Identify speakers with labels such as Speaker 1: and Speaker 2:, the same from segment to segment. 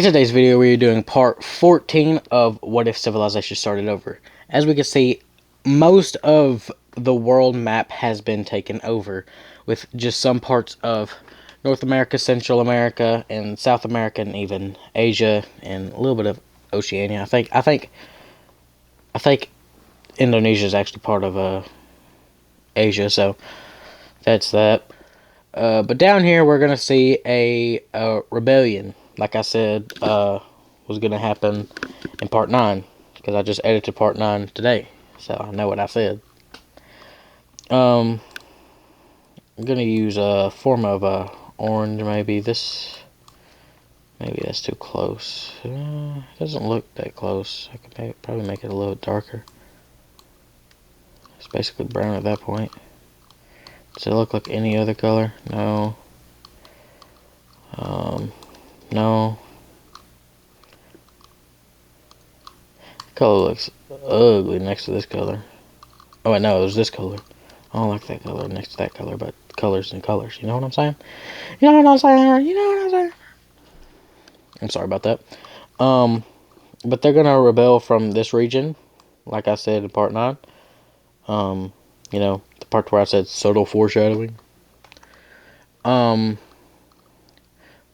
Speaker 1: In today's video, we are doing part 14 of What If Civilization Started Over. As we can see, most of the world map has been taken over, with just some parts of North America, Central America, and South America, and even Asia, and a little bit of Oceania. I think Indonesia is actually part of Asia, so that's that. But down here, we're gonna see a rebellion. Like I said, was gonna happen in part 9 because I just edited part 9 today, so I know what I said. I'm gonna use a form of orange. Maybe that's too close. Doesn't look that close. I could probably make it a little darker. It's basically brown at that point. Does it look like any other color? No. No. The color looks ugly next to this color. Oh wait, no, it was this color. I don't like that color next to that color, but colors and colors. You know what I'm saying? You know what I'm saying? You know what I'm saying? I'm sorry about that. But they're gonna rebel from this region, like I said in part 9. You know, the part where I said subtle foreshadowing.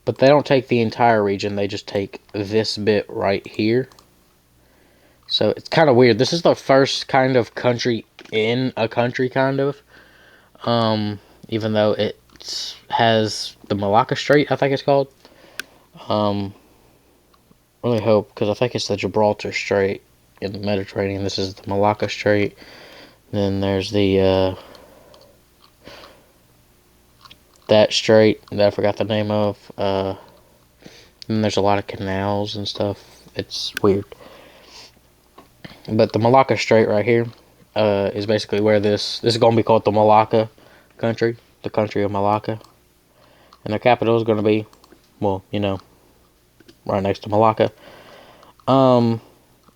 Speaker 1: But they don't take the entire region, they just take this bit right here. So it's kind of weird. This is the first kind of country in a country, kind of. Even though it has the Malacca Strait, I think it's called. Really hope, because I think it's the Gibraltar Strait in the Mediterranean. This is the Malacca Strait. Then there's the that strait that I forgot the name of. And there's a lot of canals and stuff. It's weird. But the Malacca Strait right here is basically where this is going to be called the Malacca country. The country of Malacca. And the capital is going to be, well, you know, right next to Malacca. We're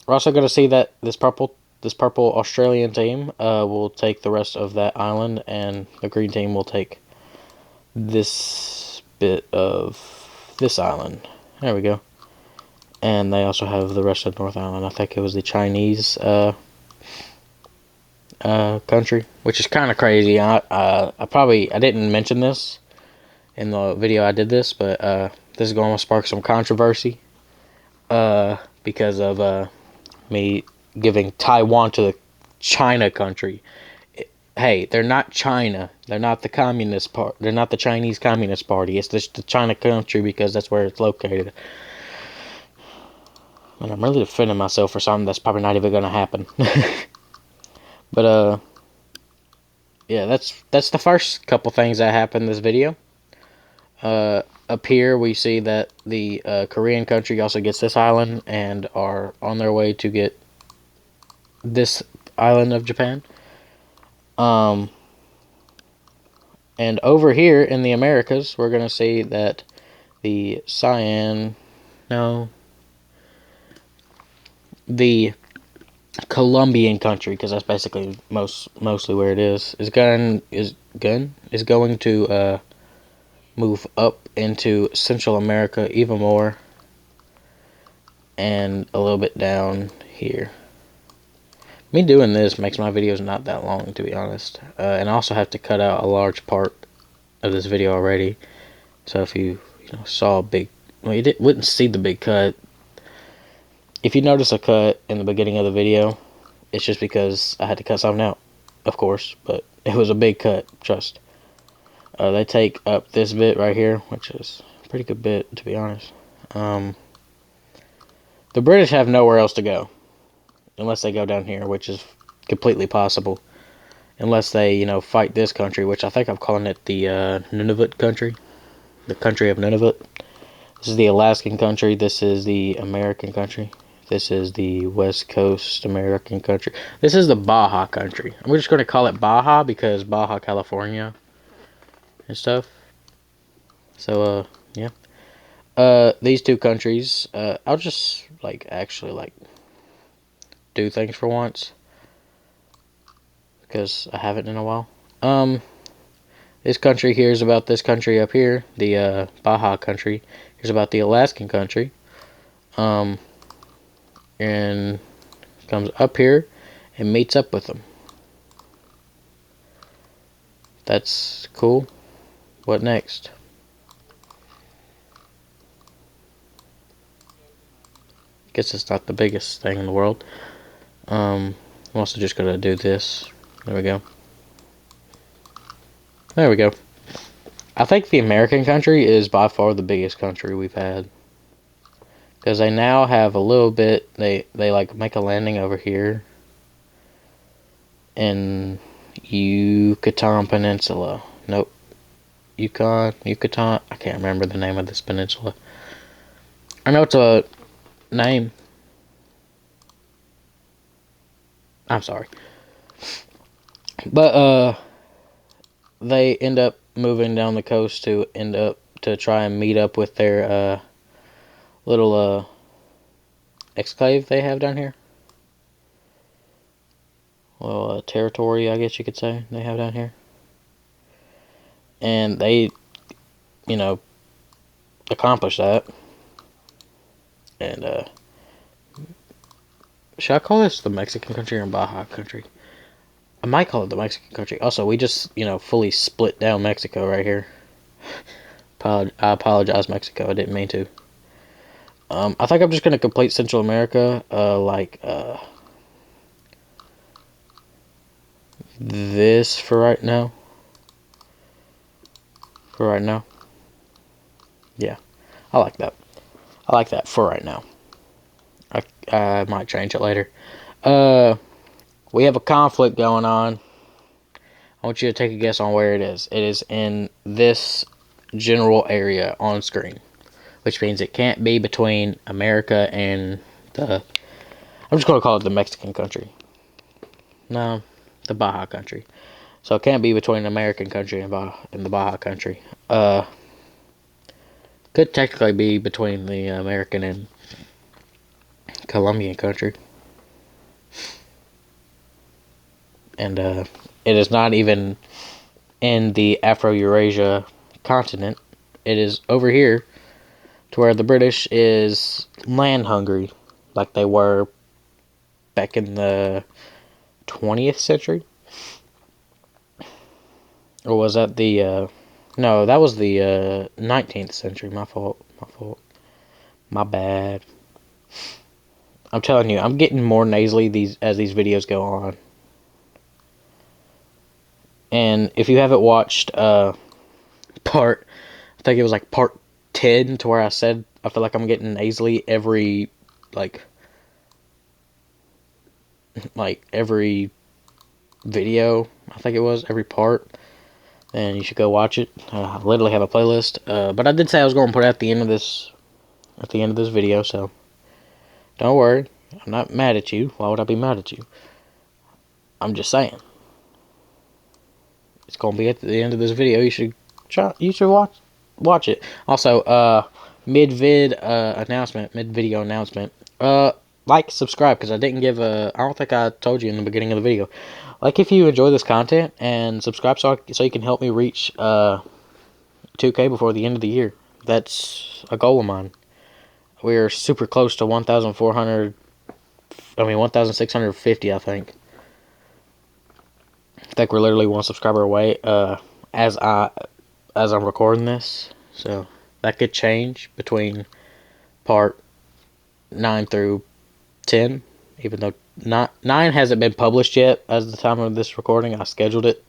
Speaker 1: also going to see that this purple Australian team will take the rest of that island, and the green team will take this bit of this island. There we go. And they also have the rest of North Island. I think it was the Chinese country, which is kind of crazy. I didn't mention this in the video I did this, but this is going to spark some controversy because of me giving Taiwan to the China country. Hey, they're not China. They're not the communist part. They're not the Chinese Communist Party. It's just the China country because that's where it's located. And I'm really defending myself for something that's probably not even going to happen. But yeah, that's the first couple things that happened in this video. Up here we see that the Korean country also gets this island and are on their way to get this island of Japan. And over here in the Americas, we're going to see that the the Colombian country, because that's basically mostly where it is going to move up into Central America even more, and a little bit down here. Me doing this makes my videos not that long, to be honest. And I also have to cut out a large part of this video already. So if you saw a big... Well, you wouldn't see the big cut. If you notice a cut in the beginning of the video, it's just because I had to cut something out, of course. But it was a big cut, trust. They take up this bit right here, which is a pretty good bit, to be honest. The British have nowhere else to go. Unless they go down here, which is completely possible. Unless they, fight this country, which I think I'm calling it the Nunavut country. The country of Nunavut. This is the Alaskan country. This is the American country. This is the West Coast American country. This is the Baja country. I'm just going to call it Baja because Baja, California and stuff. So, yeah. These two countries, I'll just, actually do things for once, because I haven't in a while. This country here is about this country up here, the Baja country. Here's about the Alaskan country. and comes up here and meets up with them. That's cool. What next? Guess it's not the biggest thing in the world. I'm also just gonna do this. There we go. There we go. I think the American country is by far the biggest country we've had. Because they now have a little bit, they like make a landing over here in Yucatan Peninsula. Nope. Yucatan, I can't remember the name of this peninsula. I know it's a name. I'm sorry. But, they end up moving down the coast to try and meet up with their, little, exclave they have down here. Well, territory, I guess you could say, they have down here. And they, you know, accomplish that. And, should I call this the Mexican country or Baja country? I might call it the Mexican country. Also, we just, fully split down Mexico right here. I apologize, Mexico. I didn't mean to. I think I'm just going to complete Central America, this for right now. Yeah, I like that. I like that for right now. I might change it later. We have a conflict going on. I want you to take a guess on where it is. It is in this general area on screen, which means it can't be between America and I'm just going to call it the Mexican country. No, the Baja country. So it can't be between American country and the Baja country. Could technically be between the American and Colombian country. And it is not even in the Afro-Eurasia continent. It is over here to where the British is land hungry, like they were back in the 20th century. Or was that the no, that was the 19th century. My fault. My bad. I'm telling you, I'm getting more nasally as these videos go on. And if you haven't watched I think it was like part 10 to where I said I feel like I'm getting nasally every every video, I think it was, every part. And you should go watch it. I literally have a playlist. But I did say I was going to put it at the end of this video, so don't worry. I'm not mad at you. Why would I be mad at you? I'm just saying. It's going to be at the end of this video. You should watch it. Also, mid-video announcement. Like, subscribe, because I didn't give I don't think I told you in the beginning of the video. Like if you enjoy this content, and subscribe so you can help me reach 2K before the end of the year. That's a goal of mine. We're super close to 1,650, I think. I think we're literally one subscriber away as I'm recording this. So that could change between part 9 through 10, even though 9 hasn't been published yet as the time of this recording. I scheduled it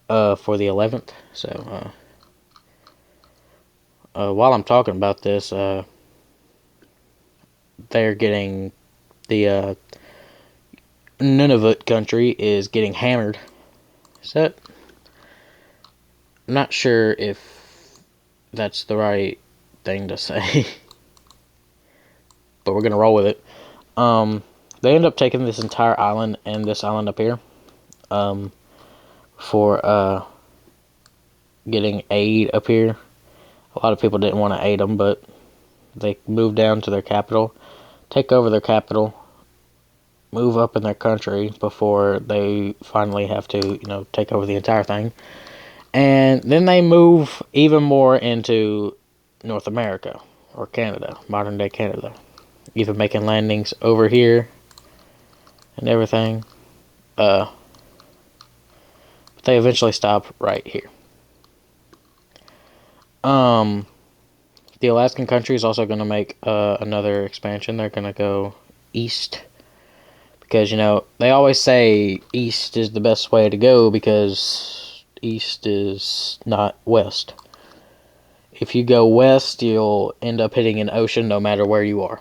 Speaker 1: for the 11th. So while I'm talking about this, they're getting the Nunavut country is getting hammered. I'm not sure if that's the right thing to say, but we're gonna roll with it. They end up taking this entire island and this island up here for getting aid up here. A lot of people didn't want to aid them, but they moved down to their capital, take over their capital, move up in their country before they finally have to, take over the entire thing. And then they move even more into North America, or Canada, modern day Canada. Even making landings over here and everything. But they eventually stop right here. The Alaskan country is also going to make another expansion. They're going to go east. Because, you know, they always say east is the best way to go because east is not west. If you go west, you'll end up hitting an ocean no matter where you are.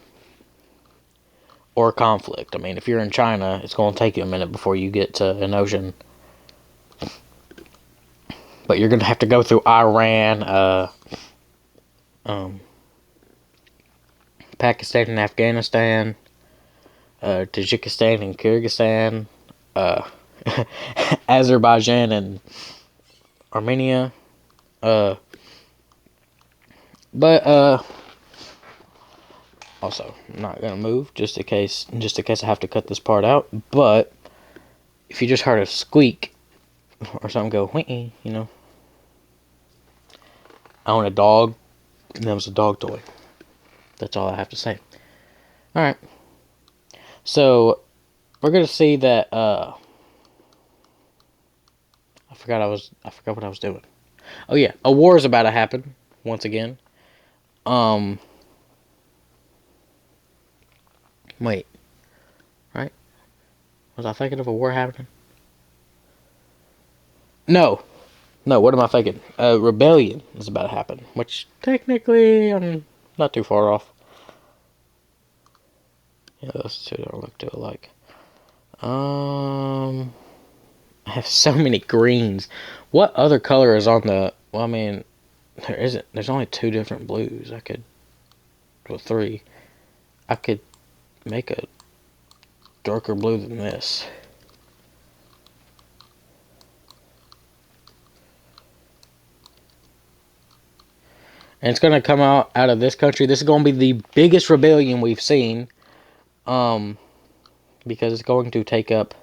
Speaker 1: Or conflict. I mean, if you're in China, it's going to take you a minute before you get to an ocean. But you're going to have to go through Iran, Pakistan and Afghanistan, Tajikistan and Kyrgyzstan, Azerbaijan and Armenia, but also I'm not gonna move just in case I have to cut this part out. But if you just heard a squeak or something go whee, you know, I own a dog, and that was a dog toy. That's all I have to say. All right, so we're gonna see that. I forgot what I was doing. Oh yeah, a war is about to happen once again. Wait, right? Was I thinking of a war happening? No, what am I thinking? A rebellion is about to happen, which technically I'm not too far off. Yeah, those two don't look too alike. I have so many greens. What other color is on the? Well, I mean, there isn't. There's only two different blues. Three. I could make a darker blue than this. And it's gonna come out of this country. This is gonna be the biggest rebellion we've seen. Because it's going to take up.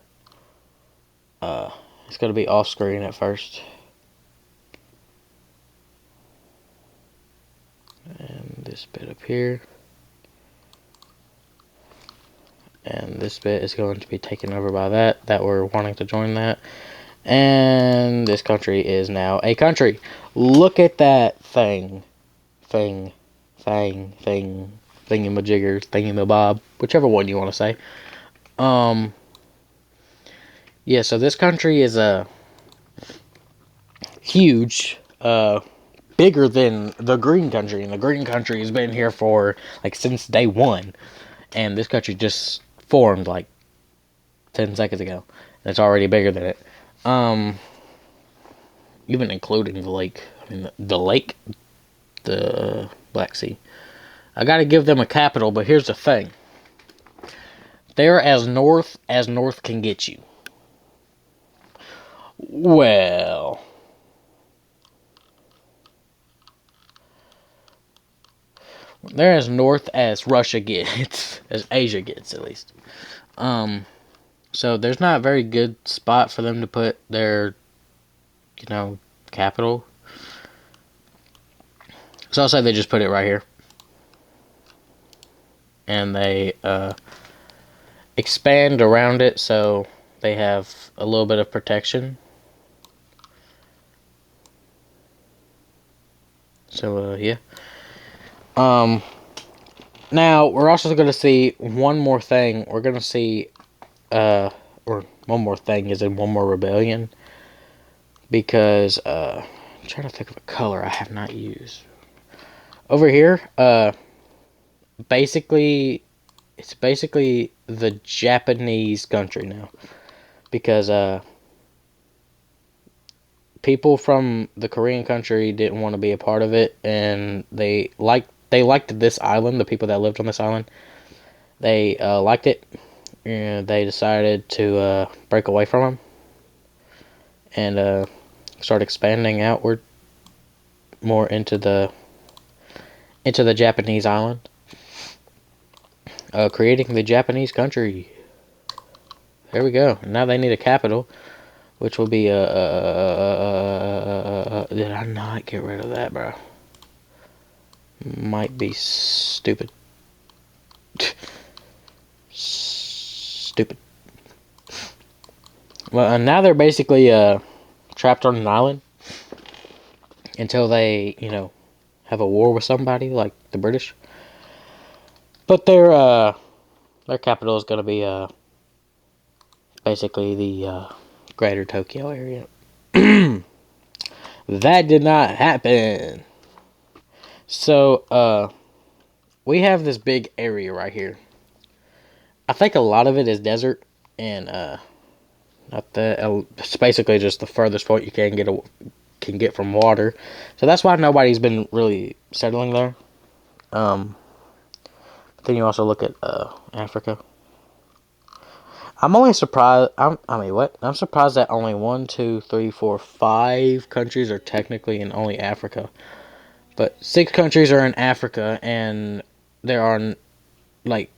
Speaker 1: It's gonna be off screen at first. And this bit up here. And this bit is going to be taken over by that we're wanting to join that. And this country is now a country. Look at that thing. Thingy-majigger, thingy-mabob, whichever one you want to say. Yeah, so this country is huge, bigger than the green country, and the green country has been here for, like, since day one, and this country just formed, like, 10 seconds ago, and it's already bigger than it. Even including the lake. I mean, the lake, the Black Sea. I gotta give them a capital, but here's the thing. They're as north can get you. Well, they're as north as Russia gets, as Asia gets at least. So there's not a very good spot for them to put their, capital. So I'll say they just put it right here. And they expand around it so they have a little bit of protection. So, yeah. Now, we're also going to see one more thing. We're going to see, or one more thing is in one more rebellion. Because, I'm trying to think of a color I have not used. Over here, basically, it's basically the Japanese country now. Because, people from the Korean country didn't want to be a part of it, and they liked this island. The people that lived on this island, they liked it, and they decided to break away from them and start expanding outward more into the Japanese island, creating the Japanese country. There we go. Now they need a capital. Which will be, did I not get rid of that, bro? might be stupid. Stupid. Well, and now they're basically trapped on an island until they, have a war with somebody like the British. But their capital is going to be basically the greater Tokyo area. That did not happen. So we have this big area right here. I think a lot of it is desert, and it's basically just the furthest point you can get from water. So that's why nobody's been really settling there. Then you also look at Africa. I'm only surprised. I'm surprised that only 1, 2, 3, 4, 5 countries are technically in only Africa, but 6 countries are in Africa, and there are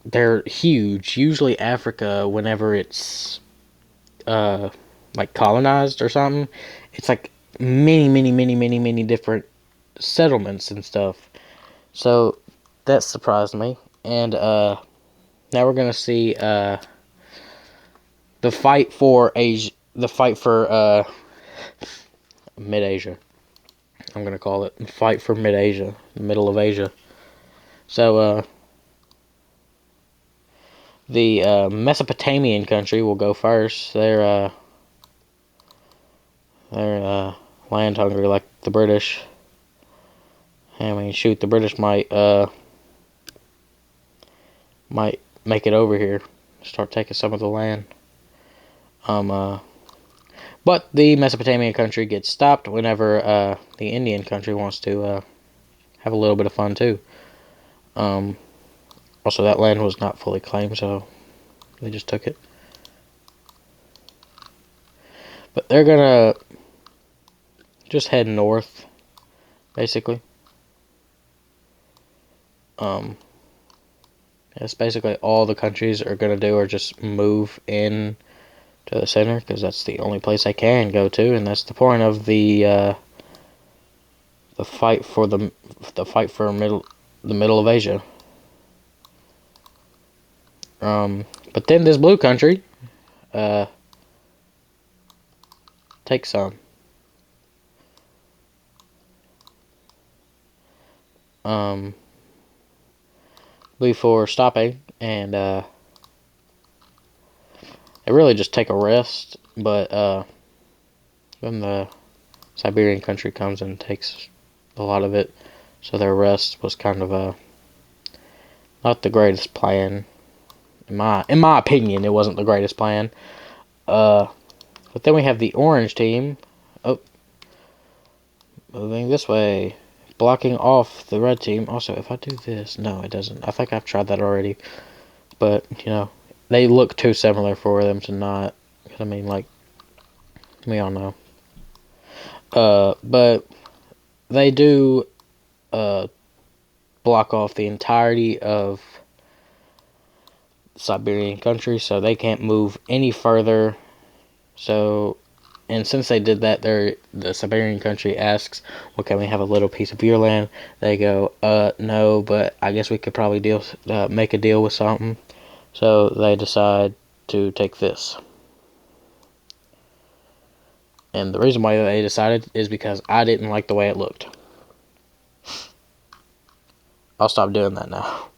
Speaker 1: they're huge. Usually, Africa, whenever it's like colonized or something, it's like many different settlements and stuff. So that surprised me, and now we're gonna see the fight for Asia, the fight for mid-Asia. I'm gonna call it the fight for mid-Asia, the middle of Asia. So the Mesopotamian country will go first. They're land hungry like the British. I mean, shoot, the British might make it over here, start taking some of the land. But the Mesopotamian country gets stopped whenever the Indian country wants to have a little bit of fun too. Also, that land was not fully claimed, so they just took it. But they're gonna just head north, basically. That's basically all the countries are gonna do, or just move in to the center, because that's the only place I can go to, and that's the point of the fight for the middle of Asia. But then this blue country takes some. Before stopping, and they really just take a rest, but then the Siberian country comes and takes a lot of it, so their rest was kind of not the greatest plan. In my opinion, it wasn't the greatest plan. But then we have the orange team. Oh, moving this way, blocking off the red team. Also, if I do this, no, it doesn't. I think I've tried that already, but they look too similar for them to not. I mean, like, we all know. But they do block off the entirety of Siberian country, so they can't move any further. So, and since they did that, the Siberian country asks, well, can we have a little piece of your land? They go, no, but I guess we could probably make a deal with something. So they decide to take this. And the reason why they decided is because I didn't like the way it looked. I'll stop doing that now.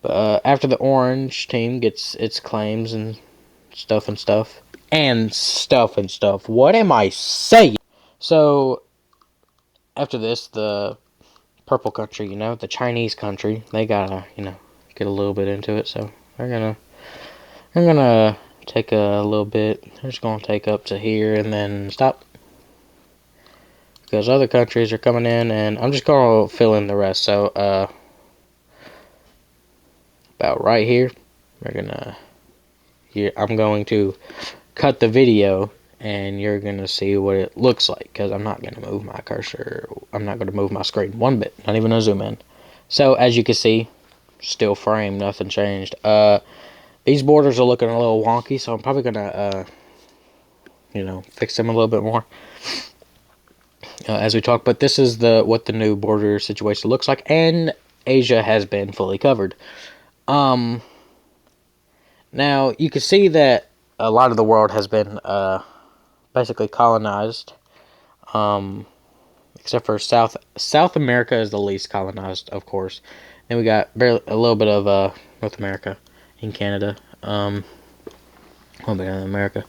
Speaker 1: But after the orange team gets its claims and stuff. What am I saying? So after this, the purple country, the Chinese country, they gotta, get a little bit into it. So they're gonna take a little bit. They're just gonna take up to here and then stop, because other countries are coming in, and I'm just gonna fill in the rest. So about right here, I'm going to cut the video, and you're gonna see what it looks like, because I'm not gonna move my cursor. I'm not gonna move my screen one bit, not even a zoom in. So as you can see, still frame, nothing changed. These borders are looking a little wonky, so I'm probably gonna fix them a little bit more. as we talk. But this is what the new border situation looks like, and Asia has been fully covered. Now you can see that a lot of the world has been basically colonized, except for South America is the least colonized, of course. Then we got barely a little bit of North America and Canada, a little bit of America.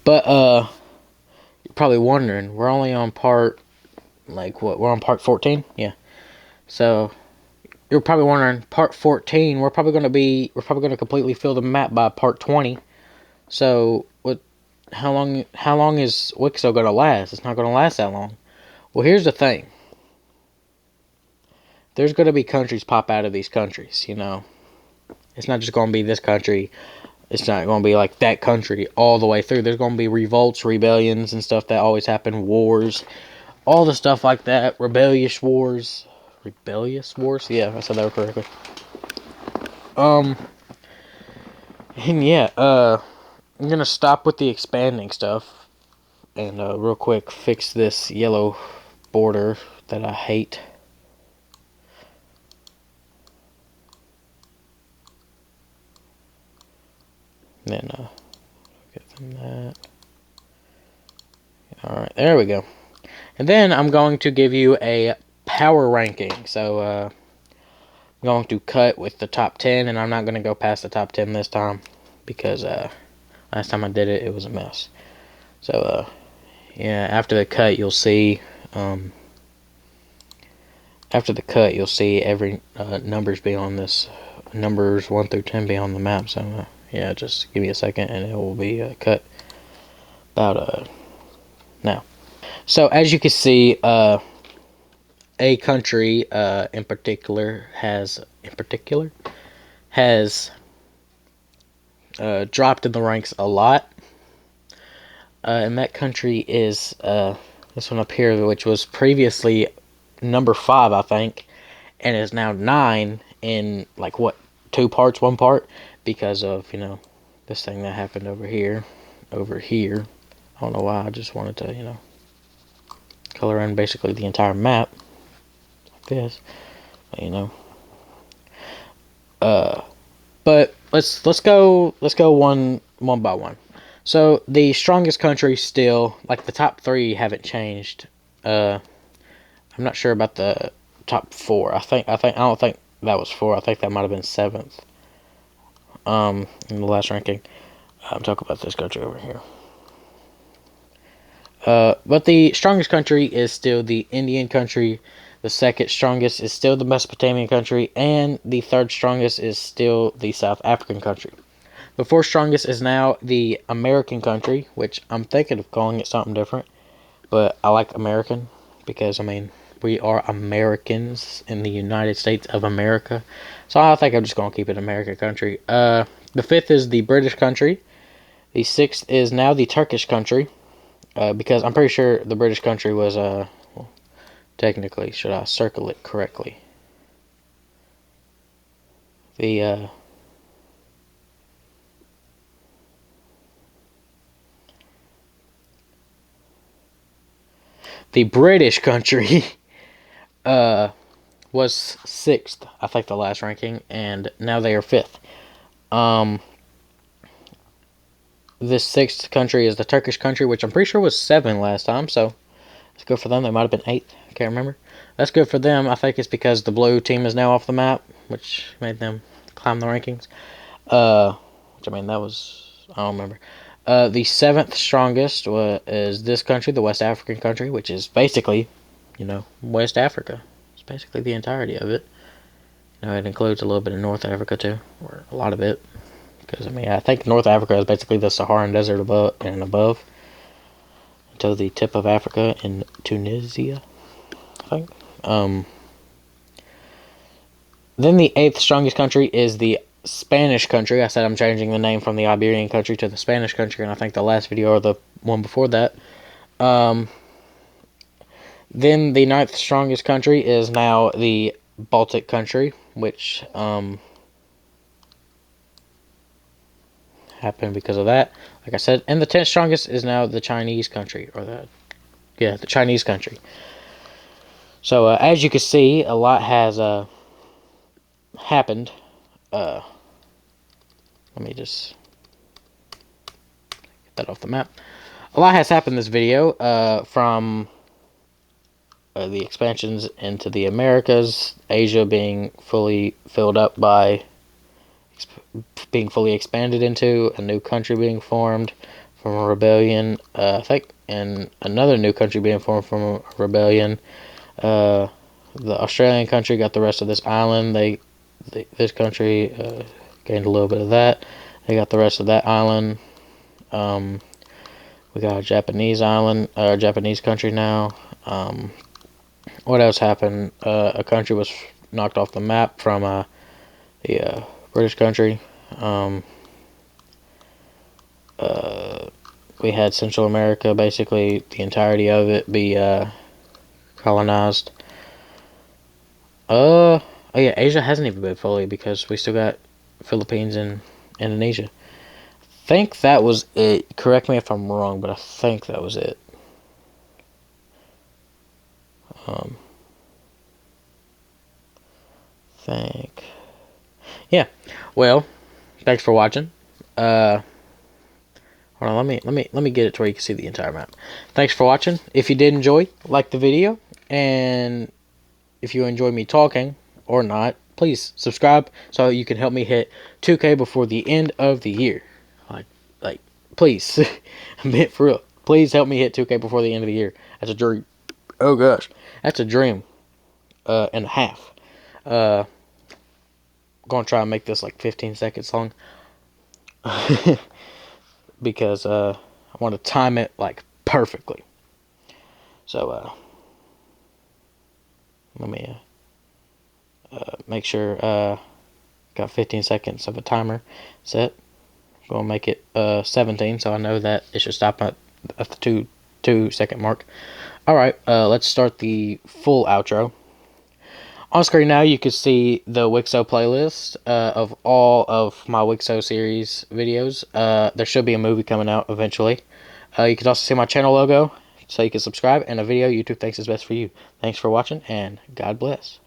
Speaker 1: But you're probably wondering, we're only on part, like, what? We're on part 14, yeah. So you're probably wondering, part 14, we're probably going to completely fill the map by part 20. So what? How long is Wixo going to last? It's not going to last that long. Well, here's the thing. There's going to be countries pop out of these countries, you know. It's not just going to be this country. It's not going to be like that country all the way through. There's going to be revolts, rebellions, and stuff that always happen. Wars. All the stuff like that. Rebellious wars. Rebellious wars? Yeah, I said that correctly. And yeah, I'm going to stop with the expanding stuff. And real quick, fix this yellow border that I hate. Then get them that. Alright, there we go. And then I'm going to give you a power ranking. So I'm going to cut with the top 10, and I'm not going to go past the top 10 this time because last time I did it, it was a mess. So yeah, after the cut, you'll see every numbers be on this, numbers 1 through 10 be on the map. So yeah, just give me a second and it will be cut about now. So as you can see, a country in particular has dropped in the ranks a lot, and that country is this one up here, which was previously number 5, I think, and is now 9 in, like, what, 2 parts, 1 part, because of, you know, this thing that happened over here. I don't know why. I just wanted to, you know, color in basically the entire map like this, you know. But let's go one by one. So the strongest country still, like, the top 3 haven't changed. I'm not sure about the top 4. I don't think that was 4. I think that might have been 7th. In the last ranking. I'm talking about this country over here. But the strongest country is still the Indian country. The second strongest is still the Mesopotamian country, and the third strongest is still the South African country. The fourth strongest is now the American country, which I'm thinking of calling it something different, but I like American because, I mean, we are Americans in the United States of America, so I think I'm just going to keep it American country. The fifth is the British country. The sixth is now the Turkish country, because I'm pretty sure the British country was, well, technically, should I circle it correctly? The British country was 6th, I think, the last ranking, and now they are 5th. This 6th country is the Turkish country, which I'm pretty sure was 7 last time, so that's good for them. They might have been 8th, I can't remember. That's good for them. I think it's because the blue team is now off the map, which made them climb the rankings. Which, I mean, that was, I don't remember. The 7th strongest is this country, the West African country, which is basically, you know, West Africa. It's basically the entirety of it. You know, it includes a little bit of North Africa too, or a lot of it. Because, I mean, I think North Africa is basically the Saharan Desert above to the tip of Africa in Tunisia, I think. Then the 8th strongest country is the Spanish country. I said I'm changing the name from the Iberian country to the Spanish country, and I think the last video or the one before that. Then the 9th strongest country is now the Baltic country, which happened because of that, like I said. And the 10th strongest is now the Chinese country, or the Yeah, the Chinese country. So as you can see, a lot has happened. Let me just get that off the map. A lot has happened in this video, from the expansions into the Americas, Asia being fully filled up by being fully expanded into, a new country being formed from a rebellion, I think, and another new country being formed from a rebellion. The Australian country got the rest of this island. This country gained a little bit of that. They got the rest of that island. We got a Japanese island, Japanese country now. What else happened? A country was knocked off the map from the British country. We had Central America, basically the entirety of it, be colonized. Oh yeah, Asia hasn't even been fully, because we still got Philippines and Indonesia. I think that was it. Correct me if I'm wrong, but I think that was it. Yeah. Well, thanks for watching. Hold on, let me get it to where you can see the entire map. Thanks for watching. If you did enjoy, like the video, and if you enjoy me talking or not, please subscribe so you can help me hit 2K before the end of the year. Like, please, for real. Please help me hit 2K before the end of the year. That's a dream. Oh gosh, that's a dream and a half. Gonna try and make this like 15 seconds long. Because I want to time it like perfectly. So let me make sure got 15 seconds of a timer set. Gonna make it 17, so I know that it should stop at the 2 second mark. Alright, let's start the full outro. On screen now you can see the Wixo playlist of all of my Wixo series videos. There should be a movie coming out eventually. You can also see my channel logo, so you can subscribe, and a video YouTube thinks is best for you. Thanks for watching, and God bless.